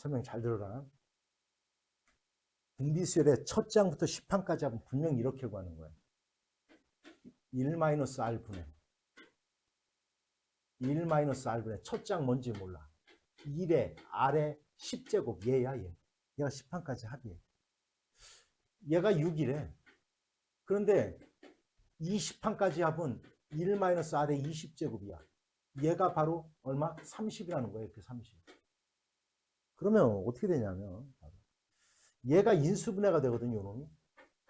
설명 잘 들어라. 등비수열의 첫 장부터 10항까지 하면 분명히 이렇게 구하는 거예요. 1-R분의 1-R분의 첫 장 뭔지 몰라. 1의 R의 10제곱 얘야 얘. 얘가 10항까지 합이에요. 얘가 6이래. 그런데 20항까지 합은 1-R의 20제곱이야. 얘가 바로 얼마? 30이라는 거예요. 이렇게 30. 그러면 어떻게 되냐면 얘가 인수분해가 되거든요. 요놈이.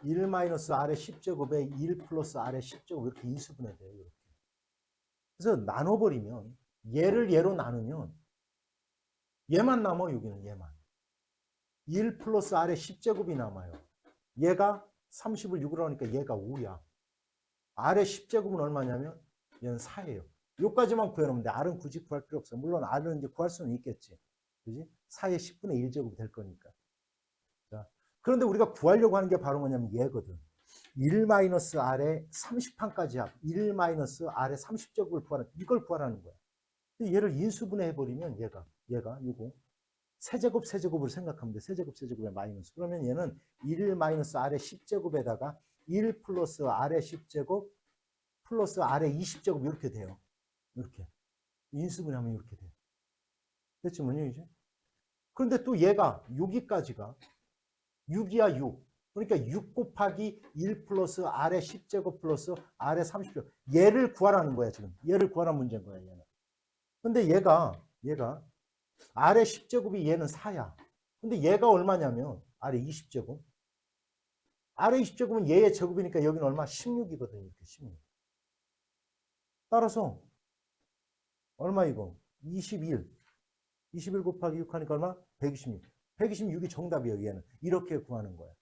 1-R의 10제곱에 1 플러스 R의 10제곱 이렇게 인수분해 돼요. 이렇게. 그래서 나눠버리면 얘를 얘로 나누면 얘만 남아. 여기는 얘만. 1 플러스 R의 10제곱이 남아요. 얘가 30을 6으로 하니까 얘가 5야. R의 10제곱은 얼마냐면 얘는 4예요. 요까지만 구해놓으면 돼. R은 굳이 구할 필요 없어. 물론 R은 이제 구할 수는 있겠지. 그지? 4의 10분의 1제곱이 될 거니까. 자, 그런데 우리가 구하려고 하는 게 바로 뭐냐면 얘거든. 1-R의 30항까지 합. 1-R의 30제곱을 구하는, 이걸 구하라는 거야. 얘를 인수분해 해버리면 얘가 요거. 세제곱을 생각하면 돼. 세제곱의 마이너스. 그러면 얘는 1-R의 10제곱에다가 1 플러스 R의 10제곱 플러스 R의 20제곱 이렇게 돼요. 이렇게. 인수분해하면 이렇게 돼요. 됐지 뭐냐 이제? 그런데 또 얘가 여기까지가 6이야 6. 그러니까 6 곱하기 1 플러스 R의 10제곱 플러스 R의 30제곱. 얘를 구하라는 거야 지금. 얘를 구하라는 문제인 거야 얘는. 근데 얘가 R의 10제곱이 얘는 4야. 근데 얘가 얼마냐면 R의 20제곱. R의 20제곱은 얘의 제곱이니까 여기는 얼마? 16이거든요. 이렇게 16. 따라서 얼마 이거? 21. 21 곱하기 6 하니까 얼마? 126. 126이 정답이에요. 얘는. 이렇게 구하는 거야.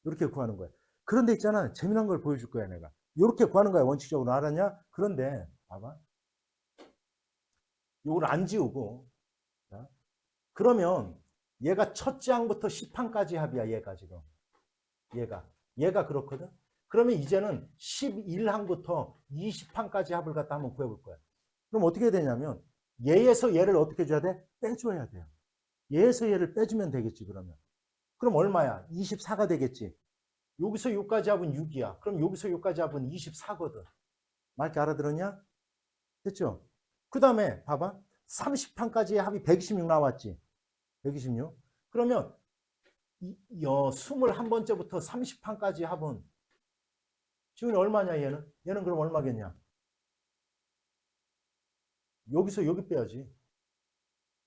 이렇게 구하는 거야. 그런데 있잖아. 재미난 걸 보여줄 거야 내가. 이렇게 구하는 거야. 원칙적으로. 알았냐? 그런데 봐봐. 이걸 안 지우고. 자, 그러면 얘가 첫 장부터 10항까지 합이야. 얘가 지금. 얘가 그렇거든. 그러면 이제는 11항부터 20항까지 합을 갖다 한번 구해볼 거야. 그럼 어떻게 되냐면 얘에서 얘를 어떻게 줘야 돼? 빼줘야 돼요. 얘에서 얘를 빼주면 되겠지 그러면. 그럼 얼마야? 24가 되겠지. 여기서 여기까지 합은 6이야. 그럼 여기서 여기까지 합은 24거든. 말게 알아들었냐? 됐죠? 그 다음에 봐봐. 30항까지의 합이 126 나왔지. 126. 그러면 21번째부터 30항까지 합은 지금 얼마냐 얘는? 얘는 그럼 얼마겠냐? 여기서 여기 빼야지.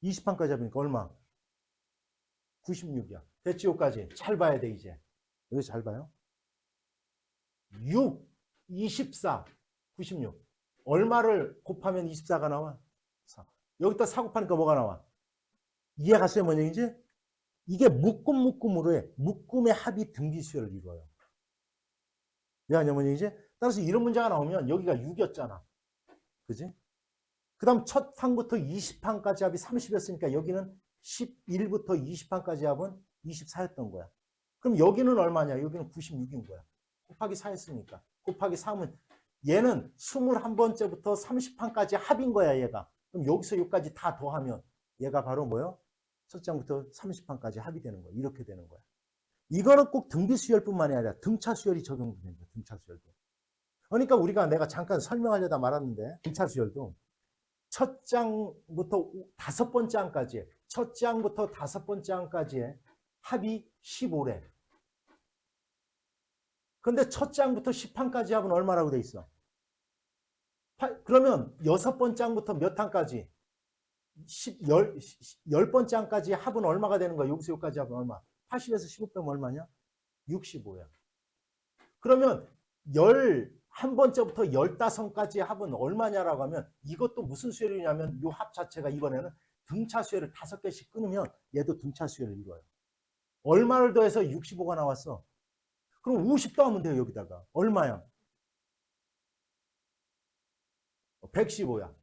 20항까지 합이니까 얼마? 96이야. 됐지 여기까지. 잘 봐야 돼 이제. 여기 잘 봐요. 6, 24, 96. 얼마를 곱하면 24가 나와? 4. 여기다 4 곱하니까 뭐가 나와? 이해 갔어요 뭔 얘기인지? 이게 묶음으로 해. 묶음의 합이 등비수열을 이루어요. 이해하냐 뭔 얘기지? 따라서 이런 문제가 나오면 여기가 6이었잖아. 그지? 그 다음 첫 항부터 20항까지 합이 30이었으니까 여기는 11부터 20항까지 합은 24였던 거야. 그럼 여기는 얼마냐? 여기는 96인 거야. 곱하기 4였으니까. 곱하기 3은 얘는 21번째부터 30항까지 합인 거야 얘가. 그럼 여기서 여기까지 다 더하면 얘가 바로 뭐요? 첫 장부터 30항까지 합이 되는 거야. 이렇게 되는 거야. 이거는 꼭 등비수열뿐만이 아니라 등차수열이 적용되는 거야. 등차수열도. 그러니까 우리가 내가 잠깐 설명하려다 말았는데 등차수열도 첫 장부터 5번째 항까지 첫 장부터 5번째 항까지의 합이 15래. 그런데 첫 장부터 10항까지 합은 얼마라고 돼 있어? 그러면 6번째 항부터 몇 항까지? 10번째 항까지 합은 얼마가 되는 거야? 여기서 여기까지 합은 얼마? 80에서 15 빼면 얼마냐? 65야. 그러면 11번째부터 15까지 합은 얼마냐라고 하면 이것도 무슨 수열이냐면 이 합 자체가 이번에는 등차 수열을 5개씩 끊으면 얘도 등차 수열을 이루어요. 얼마를 더해서 65가 나왔어? 그럼 50 더하면 돼요 여기다가. 얼마야? 115야.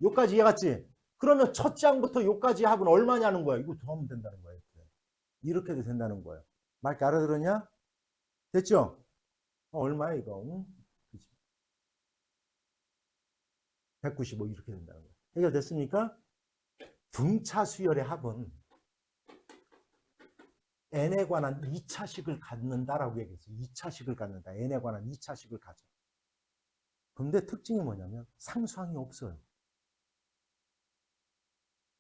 여기까지 이해갔지? 그러면 첫 장부터 여기까지 합은 얼마냐는 거야. 이거 더하면 된다는 거야. 이렇게도 된다는 거예요. 말 알아들었냐? 됐죠? 얼마야 이거? 응? 195 이렇게 된다는 거예요. 해결됐습니까? 등차 수열의 합은 n에 관한 2차식을 갖는다라고 얘기했어요. 2차식을 갖는다. n에 관한 2차식을 가져. 근데 특징이 뭐냐면 상수항이 없어요.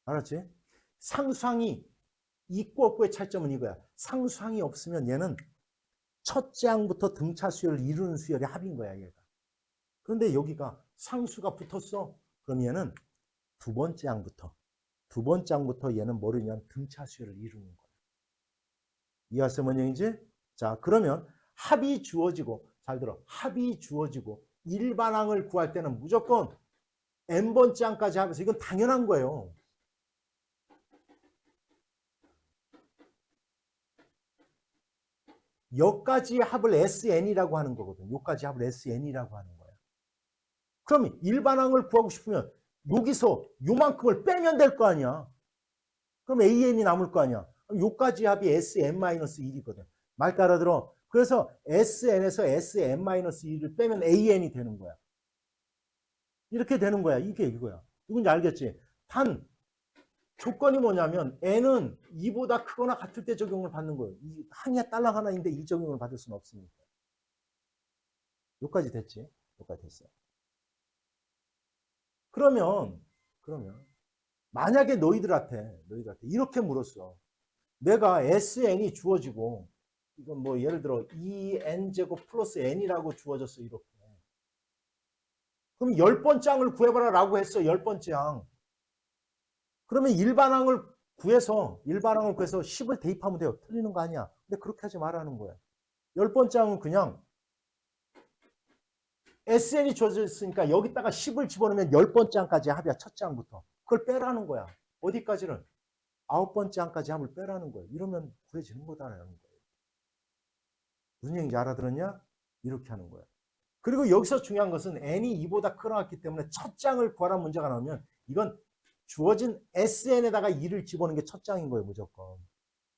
알았지? 상수항이 있고 없고의 차이점은 이거야. 상수항이 없으면 얘는 첫째 항부터 등차 수열을 이루는 수열의 합인 거야, 얘가. 그런데 여기가 상수가 붙었어. 그럼 얘는 두 번째 항부터 얘는 뭐냐면 등차 수열을 이루는 거야. 이해하세요, 뭔 얘기인지? 자, 그러면 합이 주어지고, 잘 들어. 합이 주어지고 일반항을 구할 때는 무조건 n번째 항까지 합해서 이건 당연한 거예요. 여기까지의 합을 SN이라고 하는 거거든. 여기까지 합을 SN이라고 하는 거야. 그럼 일반항을 구하고 싶으면 여기서 요만큼을 빼면 될 거 아니야. 그럼 AN이 남을 거 아니야. 요까지 합이 SN-1이거든. 말 따라 들어. 그래서 SN에서 SN-1을 빼면 AN이 되는 거야. 이렇게 되는 거야. 이게 이거야. 누군지 알겠지? 단 조건이 뭐냐면 n은 2보다 크거나 같을 때 적용을 받는 거예요. 이 항에 딸랑 하나인데 이 적용을 받을 수는 없으니까. 여기까지 됐지? 여기까지 됐어. 그러면 만약에 너희들한테 이렇게 물었어. 내가 SN이 주어지고 이건 뭐 예를 들어 2n제곱 플러스 n이라고 주어졌어. 이렇게. 그럼 10번째 항을 구해봐라 라고 했어. 10번째 항. 그러면 일반항을 구해서 10을 대입하면 돼요. 틀리는 거 아니야. 근데 그렇게 하지 말라는 거야. 10번째 항은 그냥 SN이 주어져 있으니까 여기다가 10을 집어넣으면 10번째 항까지 합이야. 첫째 항부터. 그걸 빼라는 거야. 어디까지는? 9번째 항까지 합을 빼라는 거예요. 이러면 구해지는 거다라는 거예요. 무슨 얘기인지 알아들었냐? 이렇게 하는 거예요. 그리고 여기서 중요한 것은 n이 2보다 크나왔기 때문에 첫 장을 구하라는 문제가 나오면 이건 주어진 SN에다가 2를 집어넣는 게 첫 장인 거예요. 무조건.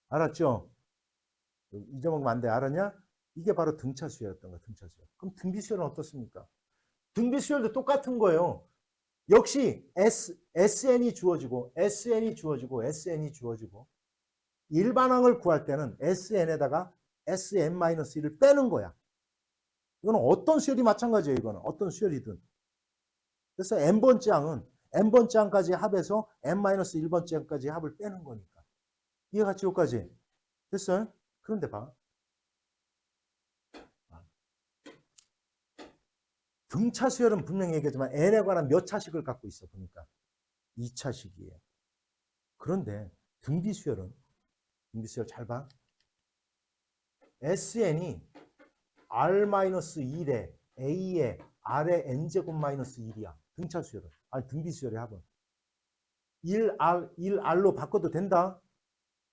알았죠? 잊어먹으면 안 돼. 알았냐? 이게 바로 등차수열이었던 거야. 등차수열. 그럼 등비수열은 어떻습니까? 등비수열도 똑같은 거예요. 역시 SN이 주어지고 일반항을 구할 때는 SN에다가 SN-1을 빼는 거야. 이거는 어떤 수열이 마찬가지예요. 이거는 어떤 수열이든. 그래서 n번째 항까지 합해서 n-1번째 항까지 합을 빼는 거니까. 이해갔지? 여기까지. 됐어요? 그런데 봐. 등차 수열은 분명히 얘기하지만 n에 관한 몇 차식을 갖고 있어. 보니까 2차식이에요. 그런데 등비수열은 등비수열 잘 봐. SN이 R-1에 A에 R에 N제곱 마이너스 1이야. 등차 수열은. 아니, 등비수열의 합은. 1R로 바꿔도 된다.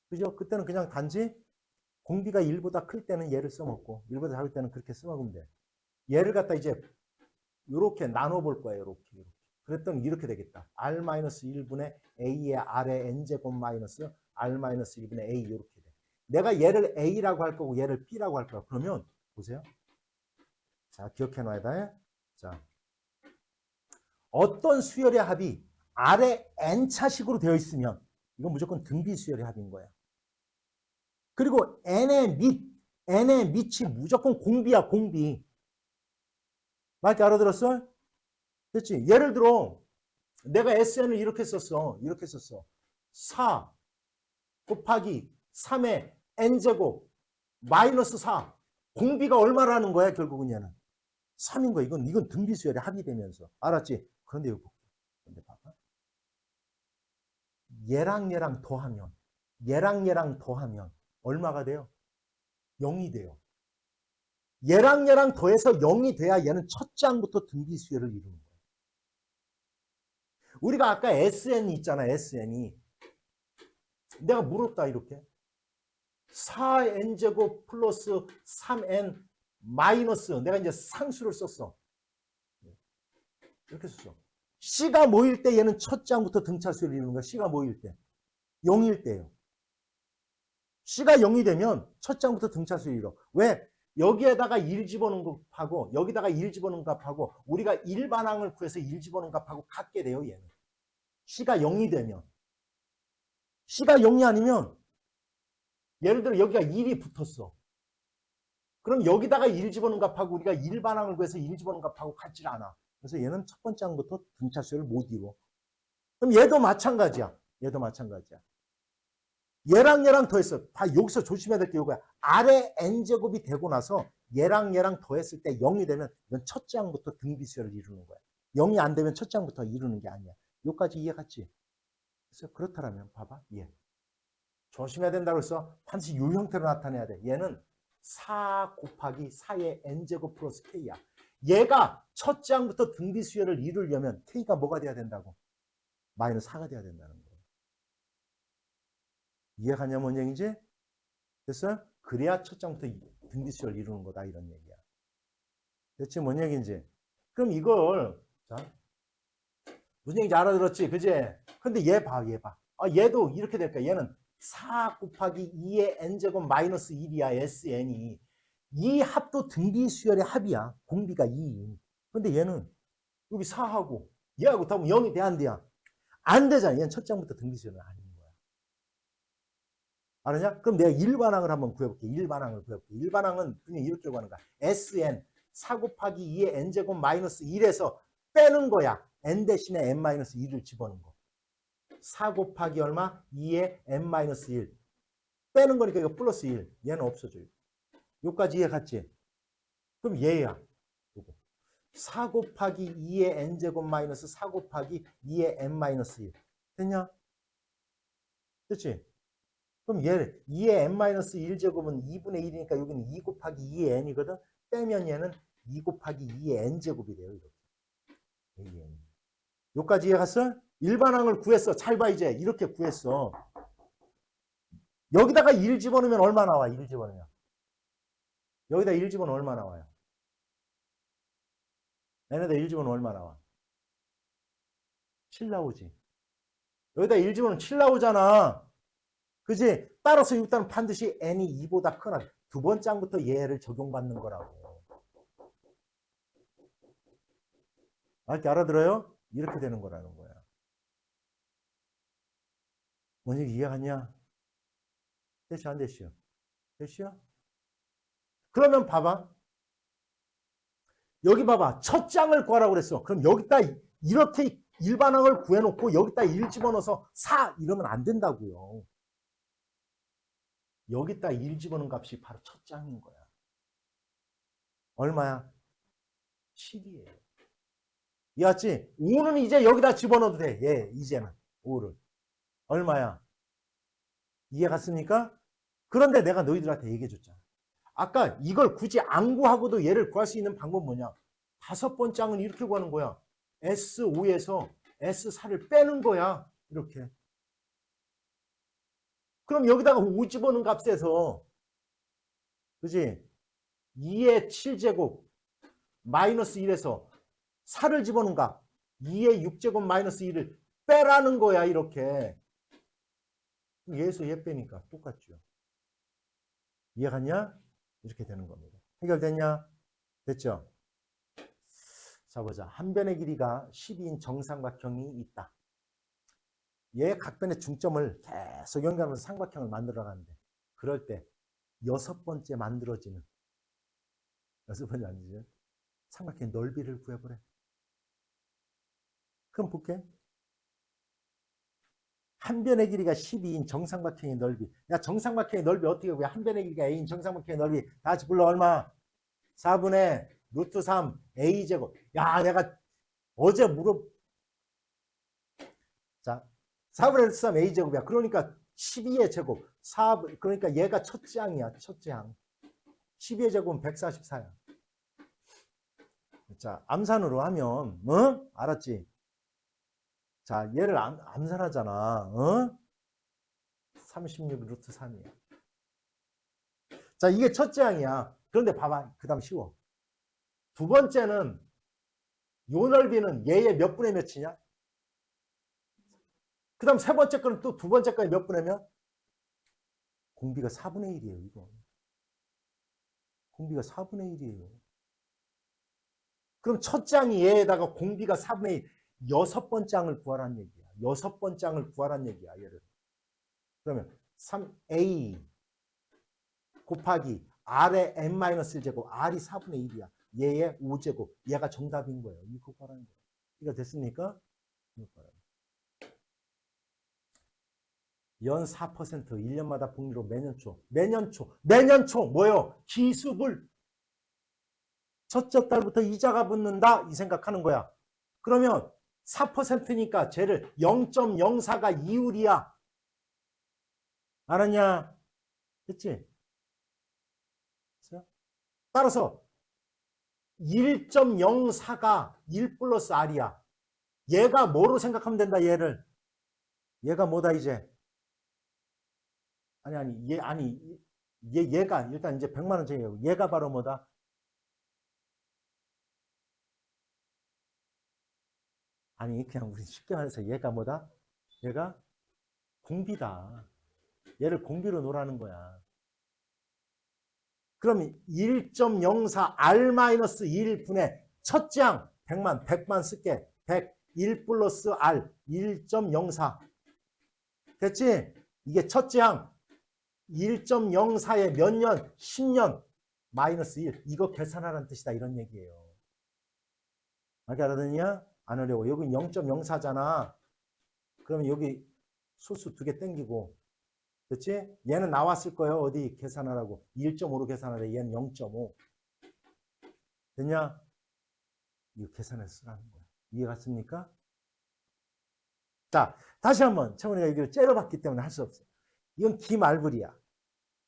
그죠? 그때는 그냥 단지 공비가 1보다 클 때는 얘를 써먹고 1보다 작을 때는 그렇게 써먹으면 돼. 얘를 갖다 이제 이렇게 나눠볼 거예요. 이렇게. 그랬더니 이렇게 되겠다. R-1분의 A의 R의 N제곱 마이너스 R-1분의 A 이렇게 돼. 내가 얘를 A라고 할 거고 얘를 B라고 할 거야. 그러면 보세요. 자, 기억해 놔야 돼. 자, 어떤 수열의 합이 R의 N차식으로 되어 있으면 이건 무조건 등비 수열의 합인 거야. 그리고 N의 밑이 무조건 공비야, 공비. 말때 알아들었어? 됐지? 예를 들어 내가 SN을 이렇게 썼어. 4 곱하기 3의 N제곱 마이너스 4. 공비가 얼마라는 거야, 결국은 얘는. 3인 거야. 이건 등비수열에 합의되면서. 알았지? 그런데 이거 근데 봐봐. 얘랑 더하면 얼마가 돼요? 0이 돼요. 얘랑 더해서 0이 돼야 얘는 첫 장부터 등비수열을 이루는 거예요. 우리가 아까 SN이 있잖아. SN이. 내가 물었다 이렇게. 4n제곱 플러스 3n 마이너스 내가 이제 상수를 썼어. 이렇게 썼어. C가 모일 때 얘는 첫 장부터 등차수를 이루는 거야. C가 모일 때. 0일 때예요. C가 0이 되면 첫 장부터 등차수를 이뤄. 왜? 여기에다가 1 집어넣은 값하고 여기다가 1 집어넣은 값하고 우리가 일반항을 구해서 1 집어넣은 값하고 같게 돼요. 얘는. C가 0이 되면. C가 0이 아니면 예를 들어 여기가 1이 붙었어. 그럼 여기다가 1 집어넣은 값하고 우리가 1반항을 구해서 1 집어넣은 값하고 같지 않아. 그래서 얘는 첫 번째 항부터 등차 수열을 못 이루어. 그럼 얘도 마찬가지야. 얘도 마찬가지야. 얘랑 더했어. 다 여기서 조심해야 될 게 이거야. 아래 n제곱이 되고 나서 얘랑 더했을 때 0이 되면 이건 첫째 항부터 등비수열을 이루는 거야. 0이 안 되면 첫째 항부터 이루는 게 아니야. 여기까지 이해갔지? 그래서 그렇다면 봐봐. 얘. 조심해야 된다고 해서 반드시 이 형태로 나타내야 돼. 얘는 4 곱하기 4의 n제곱 플러스 k야. 얘가 첫째 항부터 등비수열을 이루려면 k가 뭐가 돼야 된다고? 마이너스 4가 돼야 된다는 거야. 이해가냐 뭔 얘기지? 됐어? 그래야 첫째 항부터 등비수열을 이루는 거다 이런 얘기야. 대체 뭔 얘기인지. 그럼 이걸 자 무슨 얘기인지 알아들었지? 그지? 근데 얘 봐. 얘도 이렇게 될까? 얘는 4 곱하기 2의 n제곱 마이너스 1이야. SN이. 이 합도 등비수열의 합이야. 공비가 2. 근데 얘는 여기 4하고 얘하고 더하면 0이 돼 안 돼야? 안 되잖아. 얘는 첫 장부터 등비수열은 아닌 거야. 알았냐? 그럼 내가 일반항을 한번 구해볼게. 일반항을 구해볼게. 일반항은 그냥 이렇게 구하는 거야. SN 4 곱하기 2의 n제곱 마이너스 1에서 빼는 거야. n 대신에 n-1을 집어넣은 거. 4 곱하기 얼마? 2의 n-1. 빼는 거니까 이거 플러스 1. 얘는 없어져요. 여기까지 이해 갔지? 그럼 얘야. 요거. 4 곱하기 2의 n제곱 마이너스 4 곱하기 2의 n-1. 됐냐? 됐지? 그럼 얘 2의 n-1제곱은 2분의 1이니까 여기는 2 곱하기 2의 n이거든? 빼면 얘는 2 곱하기 2의 n제곱이 돼요. 이렇게. 여기까지 이해 갔어? 일반항을 구했어. 잘 봐 이제. 이렇게 구했어. 여기다가 1 집어넣으면 얼마 나와? 1 집어넣으면. 여기다 1 집어넣으면 얼마 나와요? n에다 1 집어넣으면 얼마 나와? 7 나오지. 여기다 1 집어넣으면 7 나오잖아. 그지? 따라서 일단 반드시 n이 2보다 크나. 두 번째 항부터 얘를 적용받는 거라고. 이렇게 알아들어요? 이렇게 되는 거라는 거야. 뭔 얘기 이해하냐? 됐어 안 됐어? 됐어? 그러면 봐봐. 여기 봐봐. 첫 장을 구하라고 그랬어. 그럼 여기다 이렇게 일반항을 구해놓고 여기다 1 집어넣어서 4 이러면 안 된다고요. 여기다 1 집어넣은 값이 바로 첫 장인 거야. 얼마야? 7이에요. 이해했지? 5는 이제 여기다 집어넣어도 돼. 예, 이제는 5를. 얼마야? 이해 갔습니까? 그런데 내가 너희들한테 얘기해 줬잖아. 아까 이걸 굳이 안 구하고도 얘를 구할 수 있는 방법은 뭐냐? 다섯 번째 항은 이렇게 구하는 거야. S5에서 S4를 빼는 거야. 이렇게. 그럼 여기다가 5 집어넣은 값에서 그지? 2의 7제곱 마이너스 1에서 4를 집어넣은 값 2의 6제곱 마이너스 1을 빼라는 거야. 이렇게. 얘에서 얘 빼니까 똑같죠. 이해갔냐? 이렇게 되는 겁니다. 해결됐냐? 됐죠? 자 보자. 한 변의 길이가 12인 정삼각형이 있다. 얘 각변의 중점을 계속 연결하면서 삼각형을 만들어 가는데 그럴 때 여섯 번째 만들어지는 삼각형의 넓이를 구해보래. 그럼 볼게. 한 변의 길이가 12인 정삼각형의 넓이. 야, 정삼각형의 넓이 어떻게 구해? 한 변의 길이가 A인 정삼각형의 넓이. 다 같이 불러. 얼마? 4분의 루트 3 A제곱. 야, 내가 어제 자, 4분의 루트 3 A제곱이야. 그러니까 12의 제곱. 4, 그러니까 얘가 첫째 항이야. 첫째 항. 12의 제곱은 144야. 자, 암산으로 하면, 알았지? 자, 얘를 암산하잖아. 36 루트 3이야. 자, 이게 첫째 항이야. 그런데 봐봐. 그 다음 쉬워. 두 번째는 요 넓이는 얘의 몇 분의 몇이냐? 그 다음 세 번째 거는 또 두 번째 거에 몇 분의 몇? 공비가 4분의 1이에요. 이거. 공비가 4분의 1이에요. 그럼 첫째 항이 얘에다가 공비가 4분의 1. 여섯 번째 항을 구하라는 얘기야. 여섯 번째 항을 구하라는 얘기야. 얘를. 그러면 3A 곱하기 R의 n-1제곱, R이 4분의 1이야. 얘의 5제곱, 얘가 정답인 거예요. 이거 곱하라는 거예요. 이거 됐습니까? 이거 봐요. 연 4%, 1년마다 복리로 매년초 뭐요? 기수불. 첫째 달부터 이자가 붙는다 이 생각하는 거야. 그러면 4%니까 쟤를 0.04가 이율이야. 알았냐? 됐지? 따라서 1.04가 1 플러스 R이야. 얘가 뭐로 생각하면 된다, 얘를. 얘가 뭐다, 이제? 얘가 일단 이제 100만 원짜리고 얘가 바로 뭐다? 아니, 그냥 우리 쉽게 말해서 얘가 뭐다? 얘가 공비다. 얘를 공비로 놓으라는 거야. 그럼 1.04 R-1분의 첫째 항 100만 쓸게. 100, 1 플러스 R 1.04 됐지? 이게 첫째 항 1.04에 몇 년? 10년 마이너스 1 이거 계산하라는 뜻이다 이런 얘기예요. 알아듣냐? 안 어려워. 여기 0.04잖아. 그러면 여기 소수 2개 땡기고 그렇지? 얘는 나왔을 거예요. 어디 계산하라고. 1.5로 계산하래. 얘는 0.5. 됐냐? 이거 계산해서 쓰라는 거야. 이해갔습니까? 자, 다시 한번 채원이가 여기를 째려봤기 때문에 할 수 없어. 이건 기말불이야.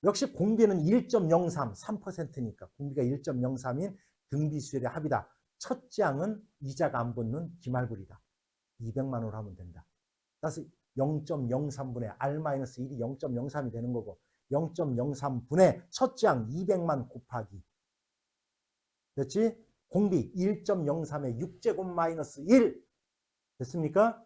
역시 공비는 1.03, 3%니까 공비가 1.03인 등비수열의 합이다. 첫째 항은 이자가 안 붙는 기말불이다. 200만 원으로 하면 된다. 따라서 0.03분의 R-1이 0.03이 되는 거고 0.03분의 첫째 항 200만 곱하기 됐지? 공비 1.03의 6제곱 마이너스 1 됐습니까?